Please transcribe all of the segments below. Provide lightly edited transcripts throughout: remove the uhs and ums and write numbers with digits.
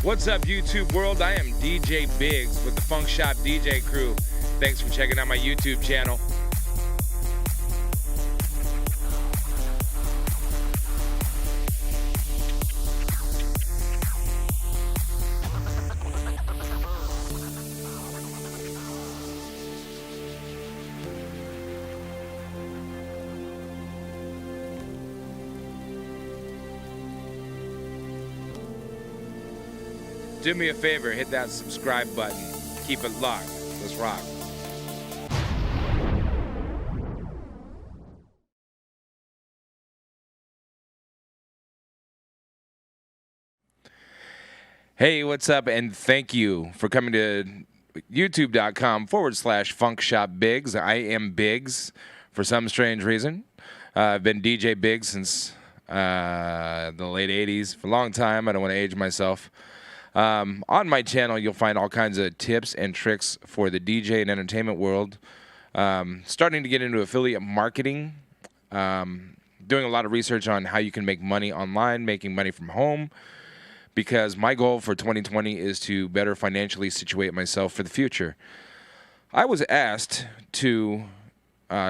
What's up, YouTube world? I am DJ Biggs with the FunkShop DJ crew. Thanks for checking out my YouTube channel. Do me a favor, hit that subscribe button. Keep it locked. Let's rock. Hey, what's up? And thank you for coming to youtube.com/FunkShopBiggs. I am Biggs for some strange reason. I've been DJ Biggs since the late 80s for a long time. I don't want to age myself. On my channel, you'll find all kinds of tips and tricks for the DJ and entertainment world. Starting to get into affiliate marketing, doing a lot of research on how you can make money online, making money from home, because my goal for 2020 is to better financially situate myself for the future. I was asked to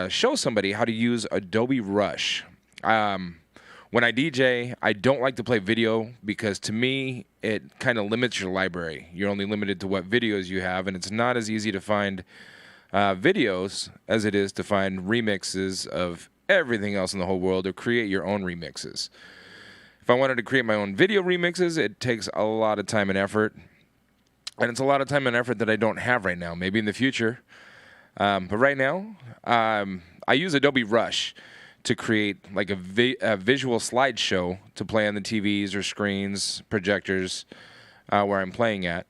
show somebody how to use Adobe Rush. When I DJ, I don't like to play video because to me, it kind of limits your library. You're only limited to what videos you have, and it's not as easy to find videos as it is to find remixes of everything else in the whole world or create your own remixes. If I wanted to create my own video remixes, it takes a lot of time and effort, and it's a lot of time and effort that I don't have right now, maybe in the future. But right now, I use Adobe Rush to create like a visual slideshow to play on the TVs or screens, projectors, where I'm playing at.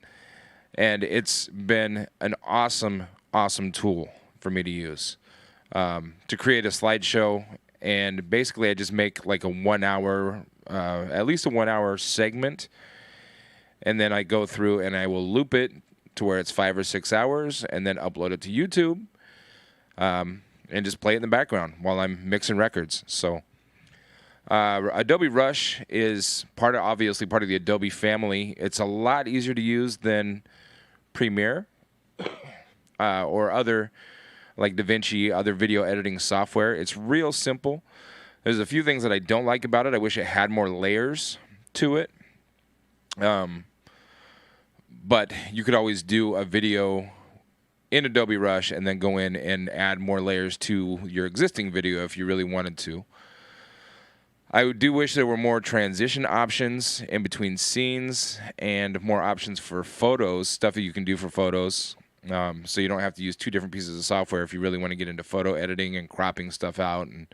And it's been an awesome, awesome tool for me to use to create a slideshow. And basically, I just make like a 1 hour, at least a 1 hour segment. And then I go through and I will loop it to where it's 5 or 6 hours and then upload it to YouTube. And just play it in the background while I'm mixing records. So Adobe Rush is obviously part of the Adobe family. It's a lot easier to use than Premiere or other like DaVinci, other video editing software. It's real simple. There's a few things that I don't like about it. I wish it had more layers to it. But you could always do a video in Adobe Rush and then go in and add more layers to your existing video if you really wanted to. I do wish there were more transition options in between scenes and more options for photos, stuff that you can do for photos, so you don't have to use two different pieces of software if you really want to get into photo editing and cropping stuff out and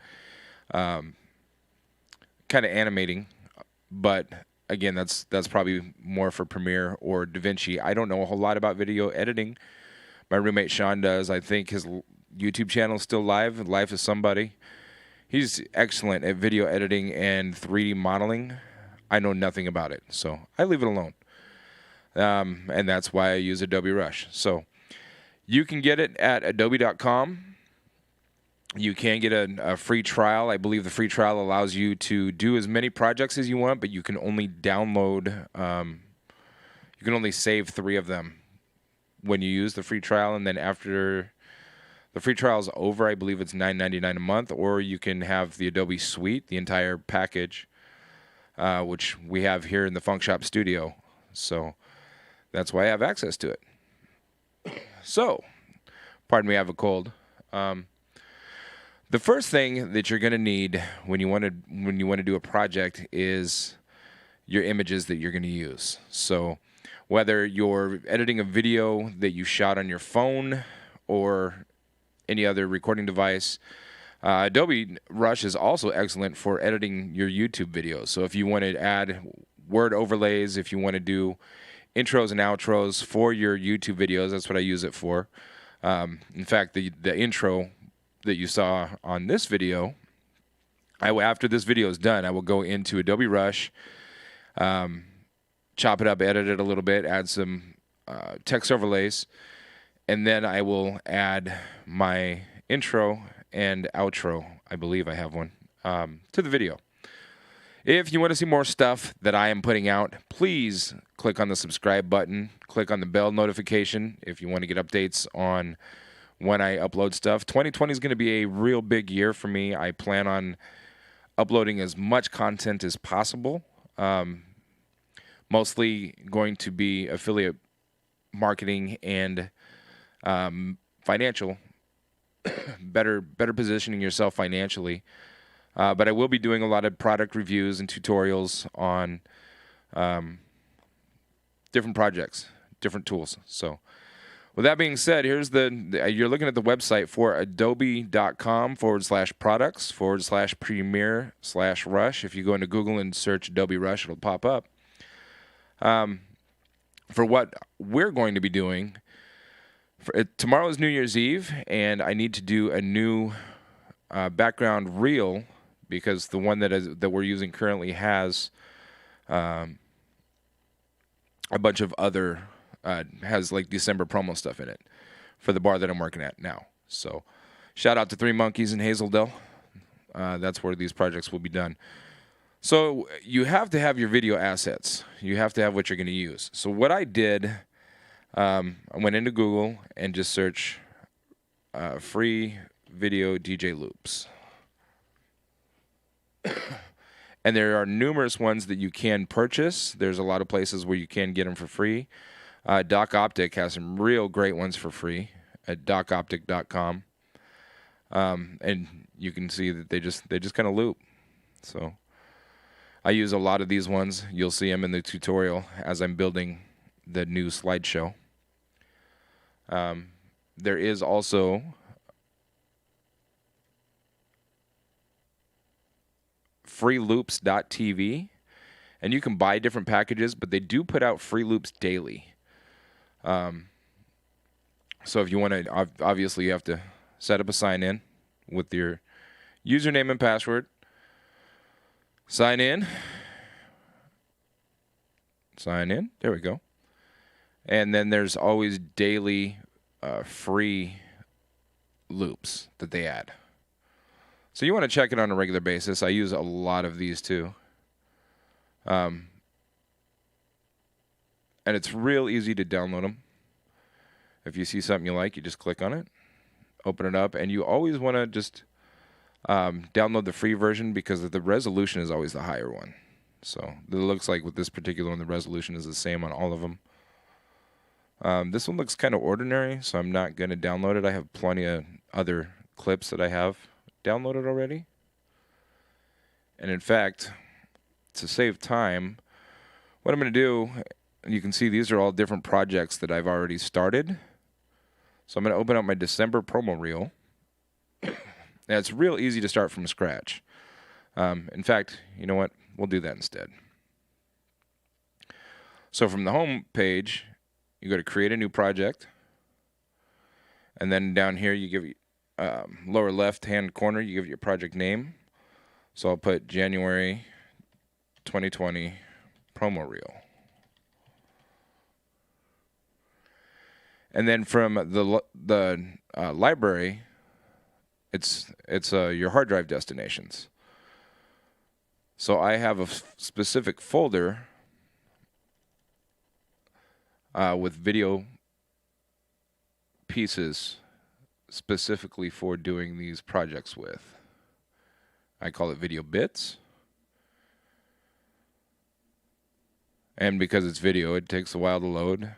kind of animating. But again, that's probably more for Premiere or DaVinci. I don't know a whole lot about video editing. My roommate Sean does. I think his YouTube channel is still live, Life is Somebody. He's excellent at video editing and 3D modeling. I know nothing about it, so I leave it alone. And that's why I use Adobe Rush. So you can get it at adobe.com. You can get a free trial. I believe the free trial allows you to do as many projects as you want, but you can only download, you can only save 3 of them when you use the free trial, and then after the free trial is over, I believe it's $9.99 a month, or you can have the Adobe Suite, the entire package, which we have here in the FunkShop studio. So that's why I have access to it. So, pardon me, I have a cold. The first thing that you're going to need when you want to do a project is your images that you're going to use. So whether you're editing a video that you shot on your phone or any other recording device, Adobe Rush is also excellent for editing your YouTube videos. So if you want to add word overlays, if you want to do intros and outros for your YouTube videos, that's what I use it for. In fact, the intro that you saw on this video, after this video is done, I will go into Adobe Rush, chop it up, edit it a little bit, add some text overlays, and then I will add my intro and outro, I believe I have one, to the video. If you want to see more stuff that I am putting out, please click on the subscribe button. Click on the bell notification if you want to get updates on when I upload stuff. 2020 is going to be a real big year for me. I plan on uploading as much content as possible. Mostly going to be affiliate marketing and financial, better positioning yourself financially. But I will be doing a lot of product reviews and tutorials on different projects, different tools. So with that being said, here's you're looking at the website for adobe.com/products/Premiere/Rush. If you go into Google and search Adobe Rush, it'll pop up. For what we're going to be doing, tomorrow is New Year's Eve, and I need to do a new background reel because the one that we're using currently has a bunch of other has like December promo stuff in it for the bar that I'm working at now. So shout out to Three Monkeys in Hazeldale. That's where these projects will be done. So you have to have your video assets. You have to have what you're going to use. So what I did, I went into Google and just searched free video DJ loops. And there are numerous ones that you can purchase. There's a lot of places where you can get them for free. Doc Optic has some real great ones for free at docoptic.com. And you can see that they just kind of loop. So I use a lot of these ones. You'll see them in the tutorial as I'm building the new slideshow. There is also freeloops.tv, and you can buy different packages, but they do put out free loops daily. So if you want to, obviously you have to set up a sign-in with your username and password. Sign in. There we go. And then there's always daily free loops that they add. So you want to check it on a regular basis. I use a lot of these too. And it's real easy to download them. If you see something you like, you just click on it, open it up, and you always want to just download the free version because the resolution is always the higher one. So it looks like with this particular one, the resolution is the same on all of them. This one looks kind of ordinary, so I'm not going to download it. I have plenty of other clips that I have downloaded already. And in fact, to save time, what I'm going to do, you can see these are all different projects that I've already started. So I'm going to open up my December promo reel. Now, it's real easy to start from scratch. In fact, you know what? We'll do that instead. So from the home page, you go to create a new project. And then down here, you give lower left-hand corner, you give your project name. So I'll put January 2020 promo reel. And then from the library, it's your hard drive destinations. So I have a specific folder with video pieces specifically for doing these projects with. I call it video bits. And because it's video, it takes a while to load.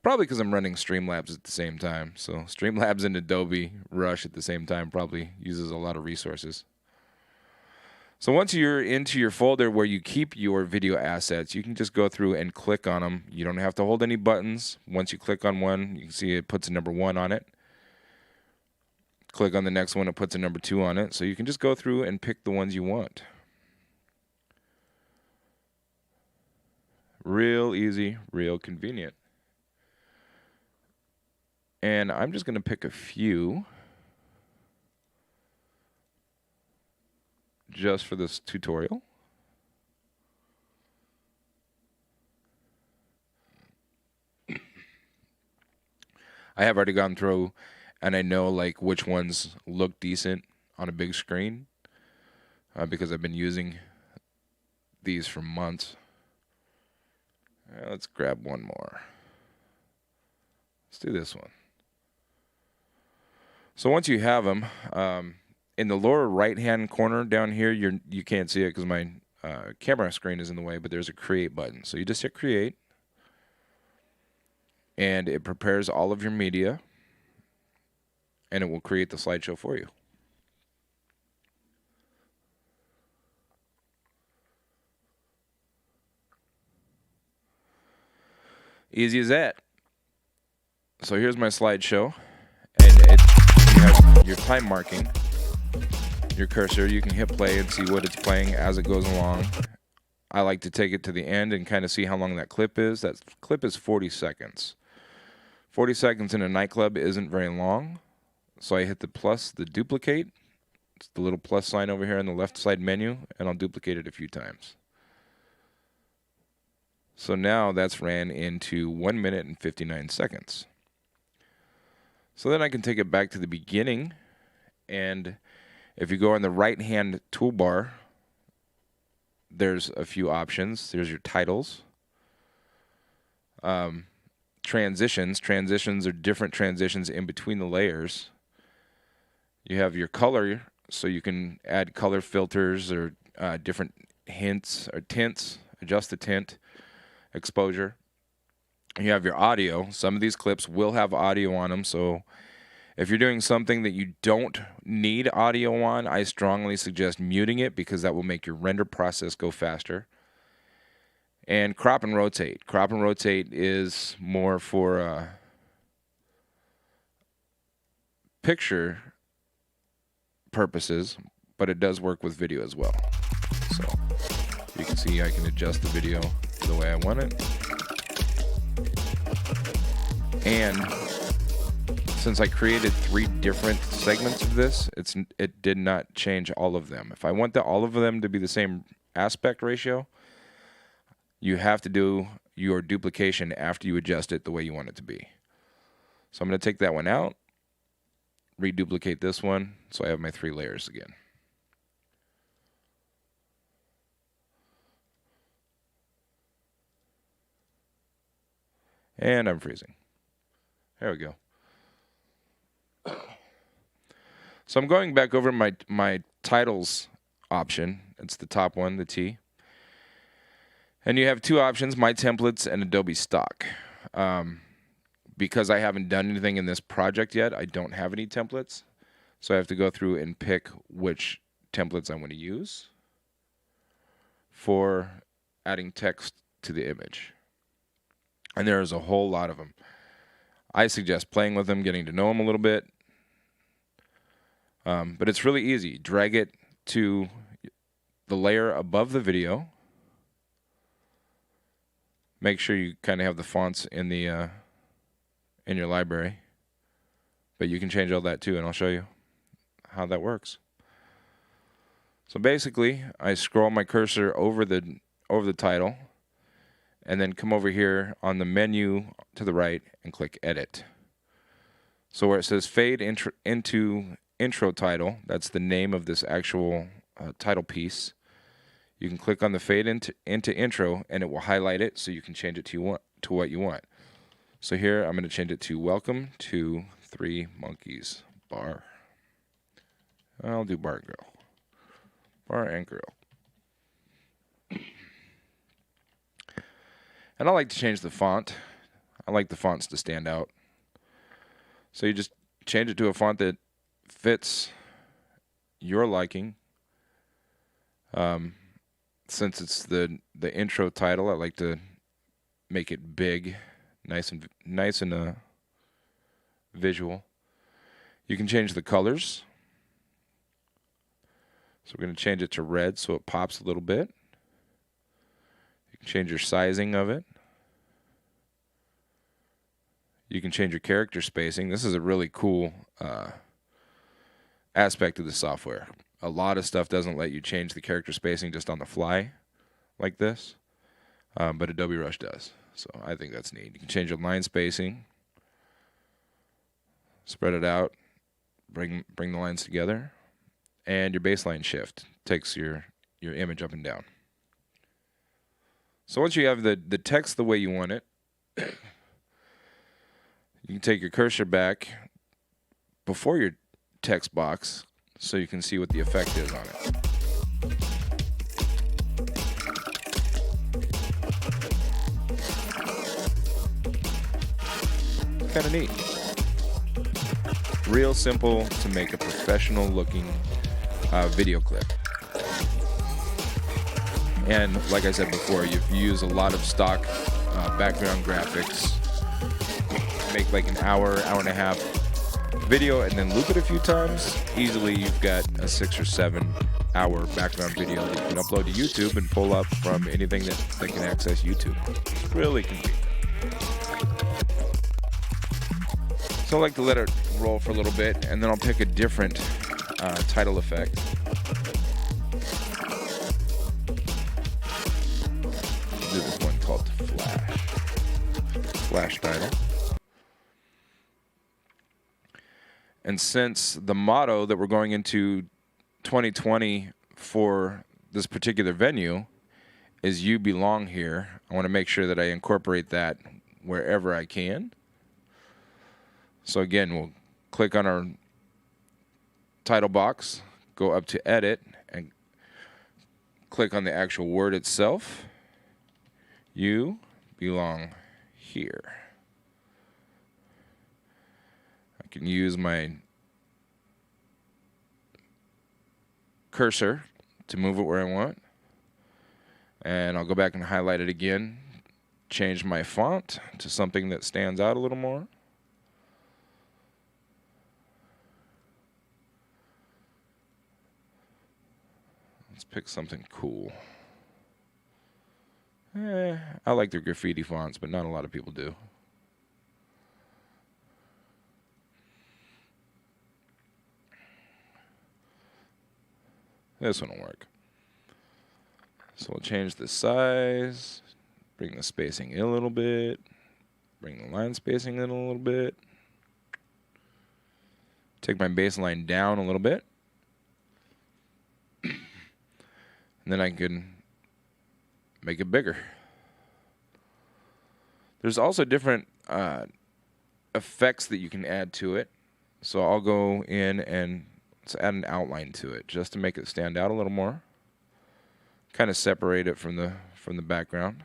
Probably because I'm running Streamlabs at the same time. So Streamlabs and Adobe Rush at the same time probably uses a lot of resources. So once you're into your folder where you keep your video assets, you can just go through and click on them. You don't have to hold any buttons. Once you click on one, you can see it puts a number 1 on it. Click on the next one, it puts a number 2 on it. So you can just go through and pick the ones you want. Real easy, real convenient. And I'm just going to pick a few just for this tutorial. I have already gone through and I know like which ones look decent on a big screen because I've been using these for months. Let's grab one more. Let's do this one. So once you have them, in the lower right-hand corner down here, you can't see it because my camera screen is in the way, but there's a create button. So you just hit create, and it prepares all of your media, and it will create the slideshow for you. Easy as that. So here's my slideshow, and you have your time marking, your cursor. You can hit play and see what it's playing as it goes along. I like to take it to the end and kind of see how long that clip is. That clip is 40 seconds. 40 seconds in a nightclub isn't very long, so I hit the duplicate. It's the little plus sign over here on the left side menu, and I'll duplicate it a few times. So now that's ran into 1 minute and 59 seconds. So then I can take it back to the beginning, and if you go on the right-hand toolbar, there's a few options. There's your titles. Transitions. Transitions are different transitions in between the layers. You have your color, so you can add color filters or different hints or tints, adjust the tint, exposure. You have your audio. Some of these clips will have audio on them, so if you're doing something that you don't need audio on, I strongly suggest muting it because that will make your render process go faster. And crop and rotate. Crop and rotate is more for picture purposes, but it does work with video as well. So you can see I can adjust the video the way I want it. And since I created 3 different segments of this, it did not change all of them. If I want all of them to be the same aspect ratio, you have to do your duplication after you adjust it the way you want it to be. So I'm going to take that one out, reduplicate this one, so I have my 3 layers again. And I'm freezing. There we go. So I'm going back over my titles option. It's the top one, the T. And you have 2 options, My Templates and Adobe Stock. Because I haven't done anything in this project yet, I don't have any templates. So I have to go through and pick which templates I want to use for adding text to the image. And there's a whole lot of them. I suggest playing with them, getting to know them a little bit. But it's really easy. Drag it to the layer above the video. Make sure you kind of have the fonts in the in your library. But you can change all that too, and I'll show you how that works. So basically, I scroll my cursor over the title, and then come over here on the menu to the right and click Edit. So where it says Fade into Intro Title, that's the name of this actual title piece. You can click on the Fade into Intro, and it will highlight it so you can change it to what you want. So here I'm going to change it to Welcome to 3 Monkeys Bar. I'll do Bar and Grill. Bar and Grill. And I like to change the font. I like the fonts to stand out. So you just change it to a font that fits your liking. Since it's the intro title, I like to make it big, nice and visual. You can change the colors. So we're going to change it to red so it pops a little bit. You can change your sizing of it. You can change your character spacing. This is a really cool aspect of the software. A lot of stuff doesn't let you change the character spacing just on the fly like this, but Adobe Rush does. So I think that's neat. You can change your line spacing, spread it out, bring the lines together, and your baseline shift takes your image up and down. So once you have the text the way you want it, you can take your cursor back before your text box so you can see what the effect is on it. Kind of neat. Real simple to make a professional looking video clip. And like I said before, if you use a lot of stock background graphics, make like an hour and a half video and then loop it a few times, easily you've got a 6 or 7 hour background video that you can upload to YouTube and pull up from anything that can access YouTube. It's really convenient. So I like to let it roll for a little bit, and then I'll pick a different title effect. I'll do this one called Flash title. And since the motto that we're going into 2020 for this particular venue is "You belong here," I want to make sure that I incorporate that wherever I can. So again, we'll click on our title box, go up to Edit, and click on the actual word itself. You belong here. I can use my cursor to move it where I want. And I'll go back and highlight it again, change my font to something that stands out a little more. Let's pick something cool. I like the graffiti fonts, but not a lot of people do. This one will work. So we'll change the size, bring the spacing in a little bit, bring the line spacing in a little bit, take my baseline down a little bit. And then I can make it bigger. There's also different effects that you can add to it. So I'll go in and let's add an outline to it just to make it stand out a little more. Kind of separate it from the background.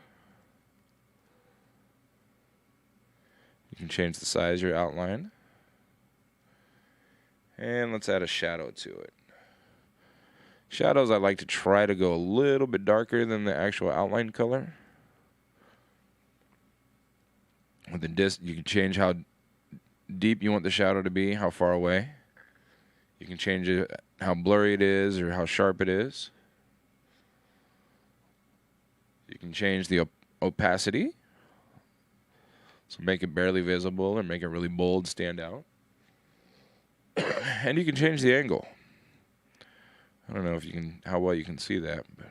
You can change the size of your outline. And let's add a shadow to it. Shadows, I like to try to go a little bit darker than the actual outline color. With the disc, you can change how deep you want the shadow to be, how far away. You can change it, how blurry it is or how sharp it is. You can change the opacity. So make it barely visible or make it really bold, stand out. And you can change the angle. I don't know if you can, how well you can see that, but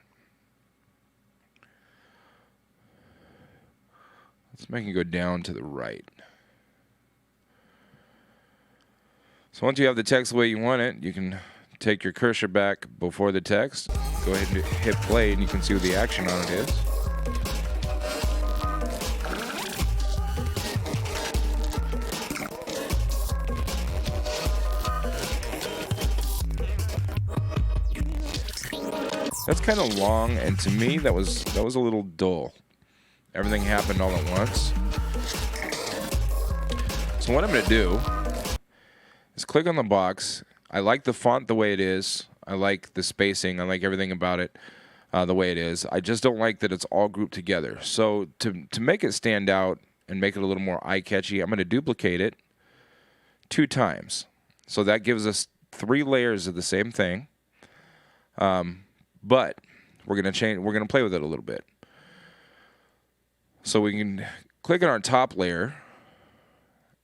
let's make it go down to the right. So once you have the text the way you want it, you can take your cursor back before the text, go ahead and hit play, and you can see what the action on it is. That's kind of long, and to me, that was a little dull. Everything happened all at once. So what I'm going to do is click on the box. I like the font the way it is. I like the spacing. I like everything about it the way it is. I just don't like that it's all grouped together. So to make it stand out and make it a little more eye-catchy, I'm going to duplicate it 2 times. So that gives us 3 layers of the same thing. But we're going to play with it a little bit. So we can click on our top layer,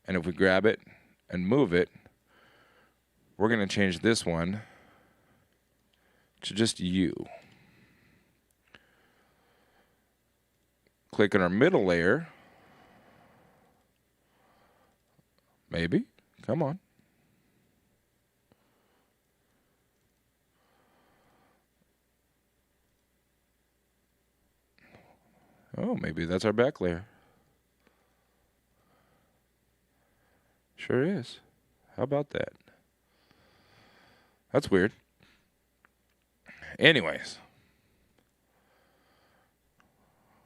and if we grab it and move it, we're going to change this one to just you. Click on our middle layer. Maybe. Come on. Oh, maybe that's our back layer. Sure is. How about that? That's weird. Anyways.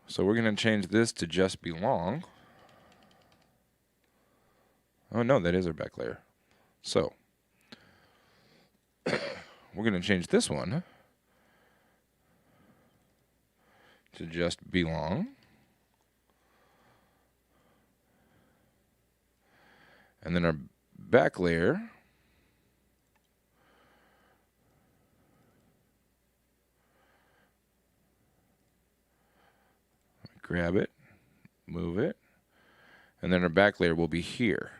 So we're going to change this to just belong. Oh, no, that is our back layer. So we're going to change this one to just belong. And then our back layer grab it, move it, and then our back layer will be here.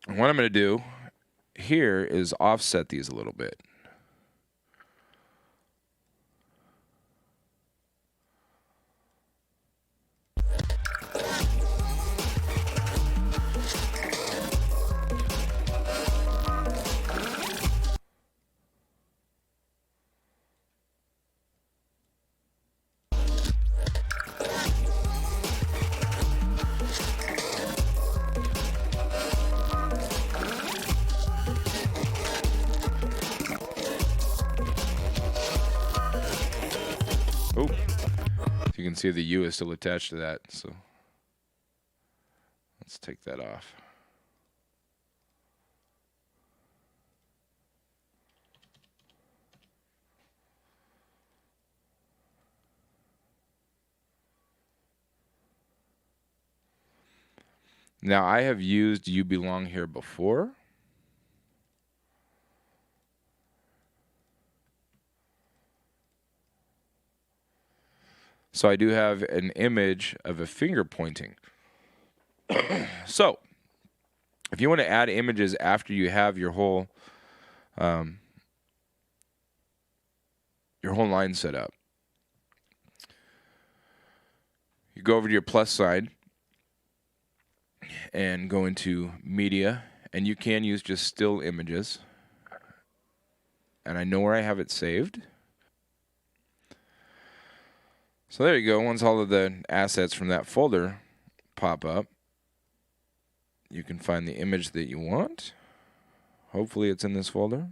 And what I'm going to do here is offset these a little bit. Oh, you can see the U is still attached to that, so let's take that off. Now, I have used You Belong here before. So I do have an image of a finger pointing. So if you want to add images after you have your whole line set up, you go over to your plus sign and go into media, and you can use just still images. And I know where I have it saved. So there you go. Once all of the assets from that folder pop up, you can find the image that you want. Hopefully it's in this folder.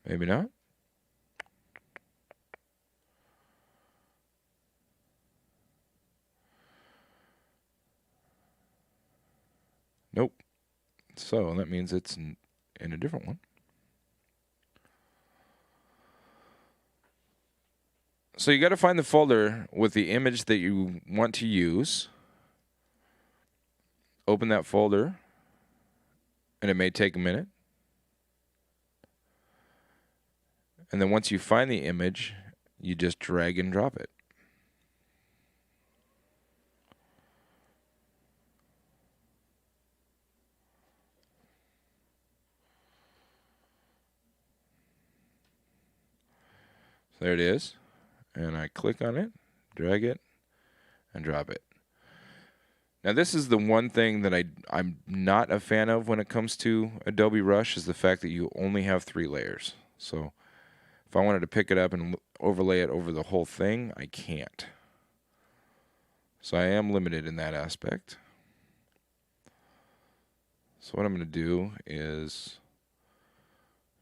Maybe not. Nope. So that means it's in a different one. So you got to find the folder with the image that you want to use. Open that folder, and it may take a minute. And then once you find the image, you just drag and drop it. So there it is. And I click on it, drag it, and drop it. Now this is the one thing that I'm not a fan of when it comes to Adobe Rush, is the fact that you only have 3 layers. So if I wanted to pick it up and overlay it over the whole thing, I can't. So I am limited in that aspect. So what I'm going to do is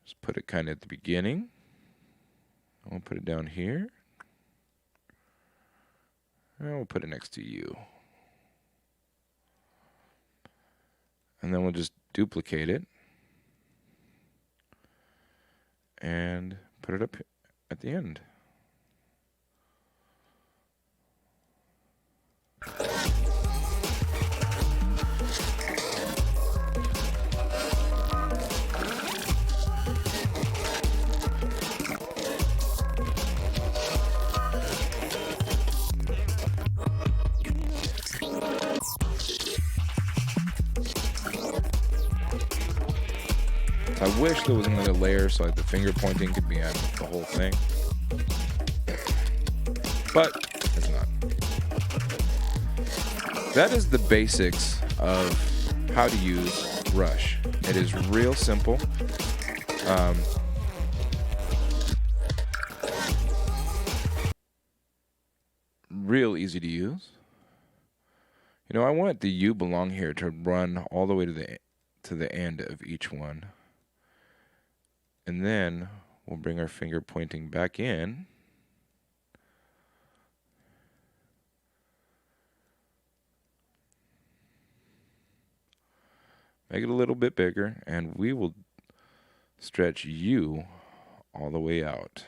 just put it kind of at the beginning. I'll put it down here. And we'll put it next to you. And then we'll just duplicate it and put it up at the end. I wish there was another layer so the finger pointing could be on the whole thing, but it's not. That is the basics of how to use Rush. It is real simple. Real easy to use. You know, I want the "you belong here" to run all the way to the end of each one. And then we'll bring our finger pointing back in. Make it a little bit bigger, and we will stretch "you" all the way out.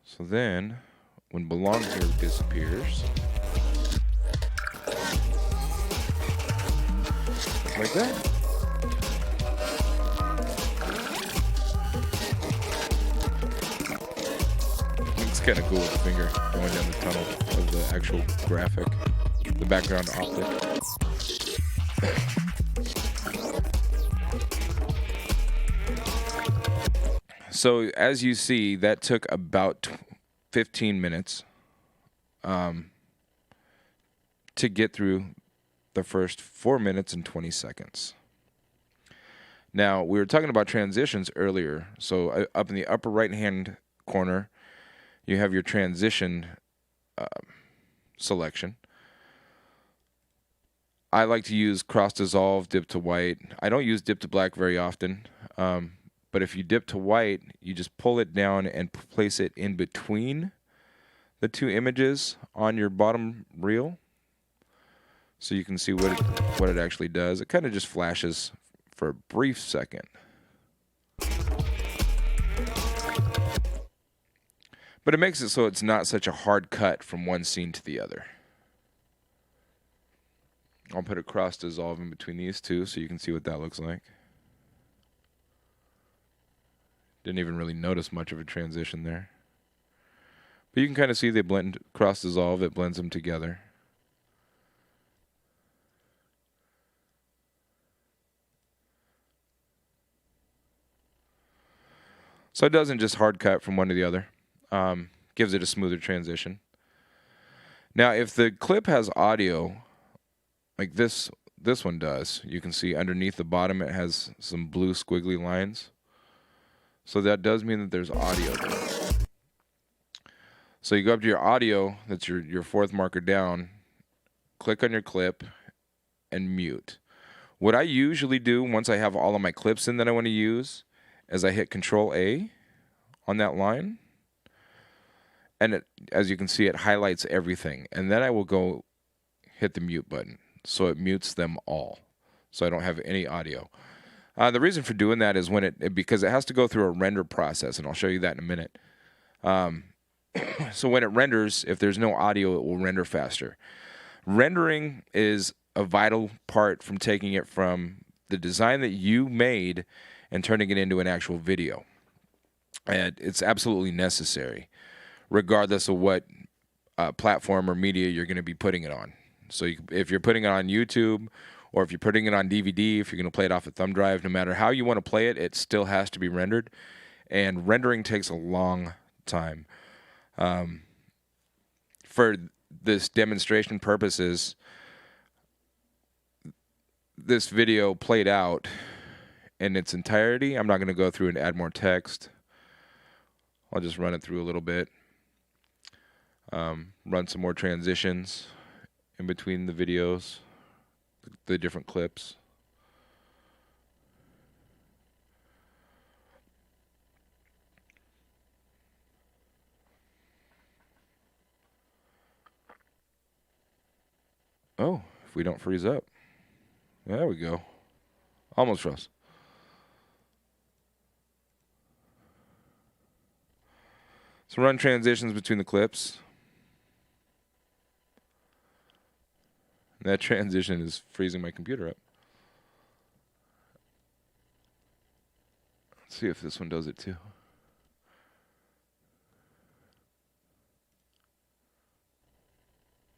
So then, when "belong here" disappears, like that. It's kind of cool with the finger going down the tunnel of the actual graphic, the background optic. So as you see, that took about 15 minutes to get through the first 4 minutes and 20 seconds. Now, we were talking about transitions earlier. So up in the upper right-hand corner, you have your transition selection. I like to use cross dissolve, dip to white. I don't use dip to black very often. But if you dip to white, you just pull it down and place it in between the two images on your bottom reel, so you can see what it actually does. It kind of just flashes for a brief second. But it makes it so it's not such a hard cut from one scene to the other. I'll put a cross dissolve in between these two so you can see what that looks like. Didn't even really notice much of a transition there. But you can kind of see they blend, cross dissolve, it blends them together. So it doesn't just hard cut from one to the other. Gives it a smoother transition. Now, if the clip has audio, like this one does, you can see underneath the bottom it has some blue squiggly lines. So that does mean that there's audio there. So you go up to your audio, that's your fourth marker down, click on your clip, and mute. What I usually do once I have all of my clips in that I want to use is I hit Control-A on that line. And it, as you can see, it highlights everything. And then I will go hit the mute button. So it mutes them all. So I don't have any audio. The reason for doing that is because it has to go through a render process, and I'll show you that in a minute. So when it renders, if there's no audio, it will render faster. Rendering is a vital part from taking it from the design that you made and turning it into an actual video. And it's absolutely necessary, regardless of what platform or media you're going to be putting it on. So if you're putting it on YouTube, or if you're putting it on DVD, if you're going to play it off a thumb drive, no matter how you want to play it, it still has to be rendered. And rendering takes a long time. For this demonstration purposes, this video played out in its entirety. I'm not going to go through and add more text. I'll just run it through a little bit. Run some more transitions in between the videos, the different clips. Oh, if we don't freeze up. There we go. Almost froze. So run transitions between the clips. And that transition is freezing my computer up. Let's see if this one does it too.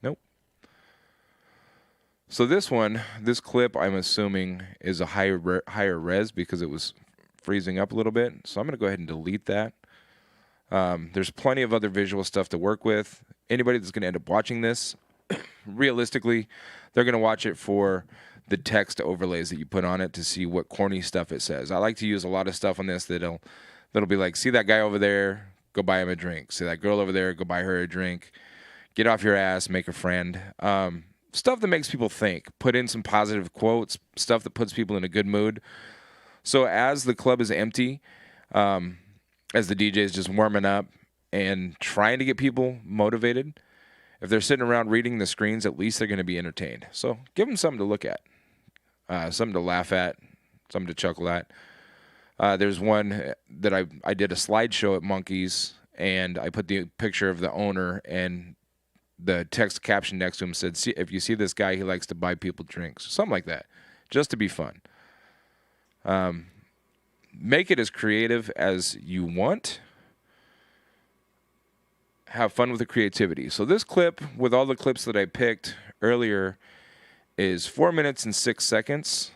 Nope. So this clip, I'm assuming, is a higher res because it was freezing up a little bit. So I'm going to go ahead and delete that. There's plenty of other visual stuff to work with. Anybody that's going to end up watching this, realistically, they're going to watch it for the text overlays that you put on it to see what corny stuff it says. I like to use a lot of stuff on this that'll be like, see that guy over there, go buy him a drink. See that girl over there, go buy her a drink. Get off your ass, make a friend. Stuff that makes people think. Put in some positive quotes, stuff that puts people in a good mood. So as the club is empty, as the DJ is just warming up and trying to get people motivated, if they're sitting around reading the screens, at least they're going to be entertained. So give them something to look at, something to laugh at, something to chuckle at. There's one that I did a slideshow at Monkey's, and I put the picture of the owner, and the text caption next to him said, "See, if you see this guy, he likes to buy people drinks." Something like that, just to be fun. Make it as creative as you want. Have fun with the creativity. So this clip, with all the clips that I picked earlier, is 4 minutes and 6 seconds.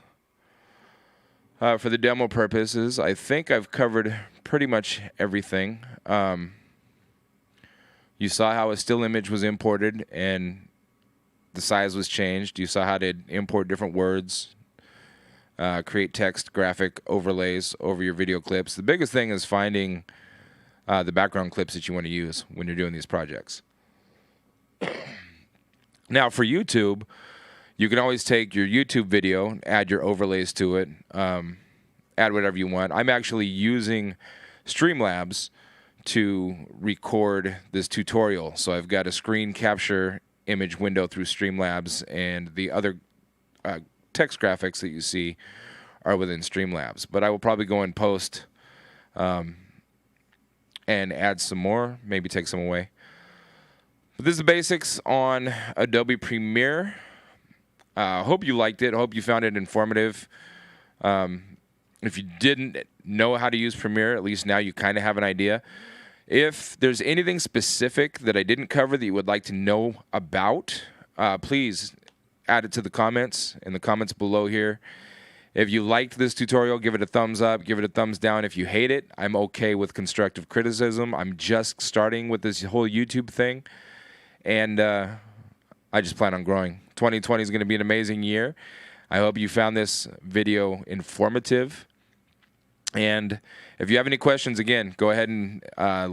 For the demo purposes, I think I've covered pretty much everything. You saw how a still image was imported and the size was changed. You saw how to import different words, create text, graphic overlays over your video clips. The biggest thing is finding the background clips that you want to use when you're doing these projects. Now, for YouTube, you can always take your YouTube video, add your overlays to it, add whatever you want. I'm actually using Streamlabs to record this tutorial. So I've got a screen capture image window through Streamlabs, and the other text graphics that you see are within Streamlabs. But I will probably go and post and add some more, maybe take some away. But this is the basics on Adobe Premiere. Hope you liked it. Hope you found it informative. If you didn't know how to use Premiere, at least now you kind of have an idea. If there's anything specific that I didn't cover that you would like to know about, please add it to the comments, in the comments below here. If you liked this tutorial, give it a thumbs up, give it a thumbs down. If you hate it, I'm okay with constructive criticism. I'm just starting with this whole YouTube thing, and I just plan on growing. 2020 is going to be an amazing year. I hope you found this video informative. And if you have any questions, again, go ahead and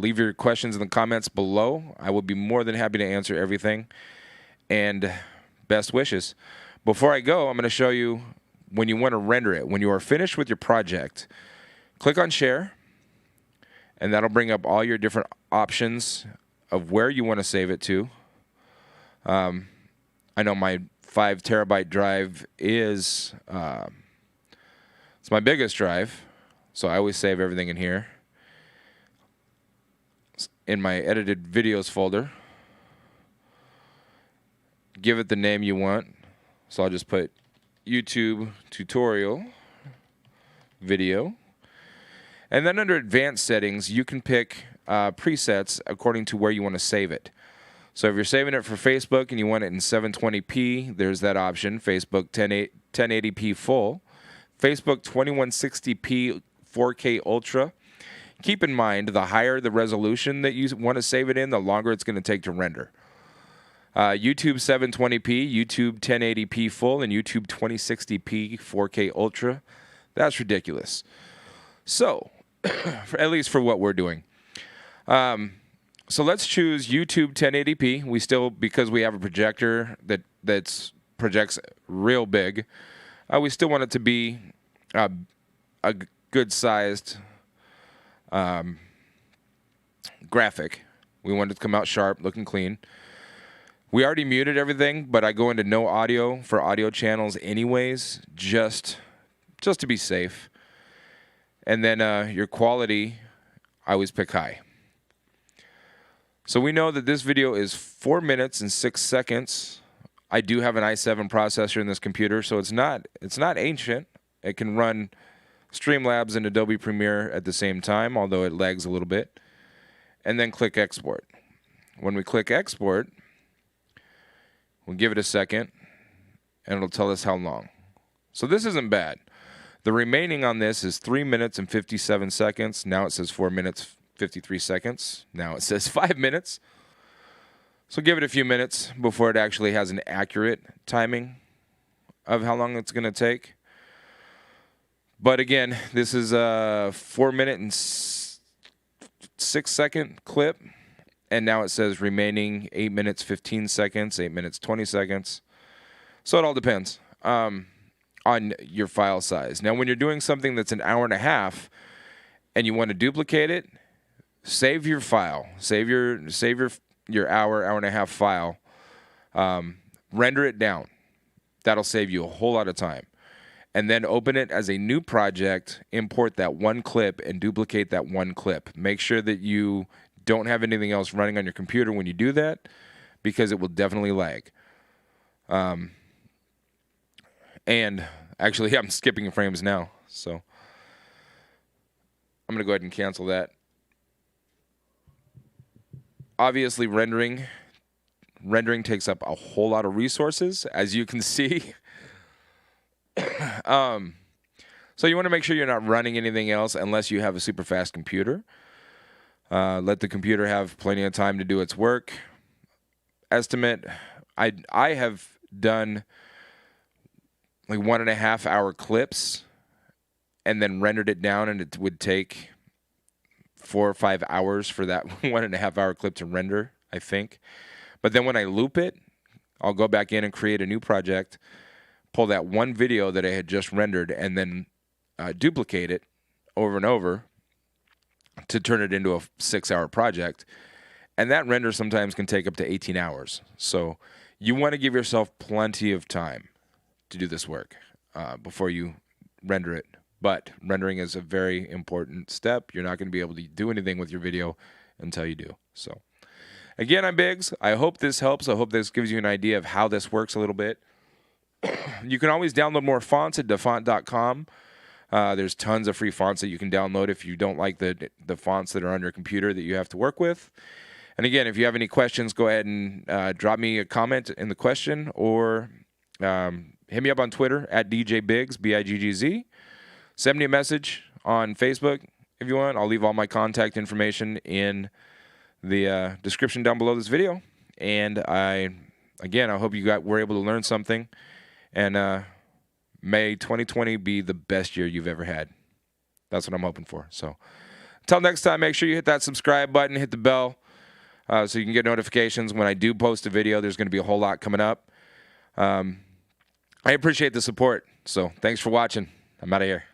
leave your questions in the comments below. I will be more than happy to answer everything. And best wishes. Before I go, I'm going to show you when you want to render it. When you are finished with your project, click on Share, and that'll bring up all your different options of where you want to save it to. I know my 5 terabyte drive is it's my biggest drive. So I always save everything in here, in my edited videos folder. Give it the name you want. So I'll just put YouTube tutorial video. And then under advanced settings, you can pick presets according to where you want to save it. So if you're saving it for Facebook and you want it in 720p, there's that option, Facebook 1080p full. Facebook 2160p 4K Ultra. Keep in mind, the higher the resolution that you want to save it in, the longer it's going to take to render. YouTube 720p, YouTube 1080p full, and YouTube 2060p 4K Ultra. That's ridiculous. So, at least for what we're doing. So let's choose YouTube 1080p. We still, because we have a projector that projects real big, we still want it to be a good-sized graphic. We want it to come out sharp, looking clean. We already muted everything, but I go into no audio for audio channels anyways, just to be safe. And then your quality, I always pick high. So we know that this video is 4 minutes and 6 seconds. I do have an i7 processor in this computer, so it's not ancient. It can run Streamlabs and Adobe Premiere at the same time, although it lags a little bit. And then click Export. When we click Export, we'll give it a second, and it'll tell us how long. So this isn't bad. The remaining on this is 3 minutes and 57 seconds. Now it says 4 minutes, 53 seconds. Now it says 5 minutes. So give it a few minutes before it actually has an accurate timing of how long it's going to take. But again, this is a 4-minute and 6-second clip. And now it says remaining 8 minutes, 15 seconds, 8 minutes, 20 seconds. So it all depends on your file size. Now, when you're doing something that's an hour and a half and you want to duplicate it, save your file. Save your hour and a half file. Render it down. That'll save you a whole lot of time. And then open it as a new project, import that one clip, and duplicate that one clip. Make sure that you don't have anything else running on your computer when you do that, because it will definitely lag. And actually, I'm skipping frames now, so I'm going to go ahead and cancel that. Obviously, rendering takes up a whole lot of resources, as you can see. So you want to make sure you're not running anything else unless you have a super fast computer. Let the computer have plenty of time to do its work. Estimate, I have done like 1.5 hour clips and then rendered it down, and it would take 4 or 5 hours for that 1.5 hour clip to render, I think. But then when I loop it, I'll go back in and create a new project, pull that one video that I had just rendered, and then duplicate it over and over to turn it into a 6-hour project. And that render sometimes can take up to 18 hours. So you want to give yourself plenty of time to do this work before you render it. But rendering is a very important step. You're not going to be able to do anything with your video until you do. So again, I'm Biggs. I hope this helps. I hope this gives you an idea of how this works a little bit. You can always download more fonts at dafont.com. There's tons of free fonts that you can download if you don't like the fonts that are on your computer that you have to work with. And again, if you have any questions, go ahead and drop me a comment in the question, or hit me up on Twitter at DJ Biggs, B-I-G-G-Z. Send me a message on Facebook if you want. I'll leave all my contact information in the description down below this video. And I hope you were able to learn something. And may 2020 be the best year you've ever had. That's what I'm hoping for. So until next time, make sure you hit that subscribe button, hit the bell, so you can get notifications when I do post a video. There's going to be a whole lot coming up. I appreciate the support. So thanks for watching. I'm out of here.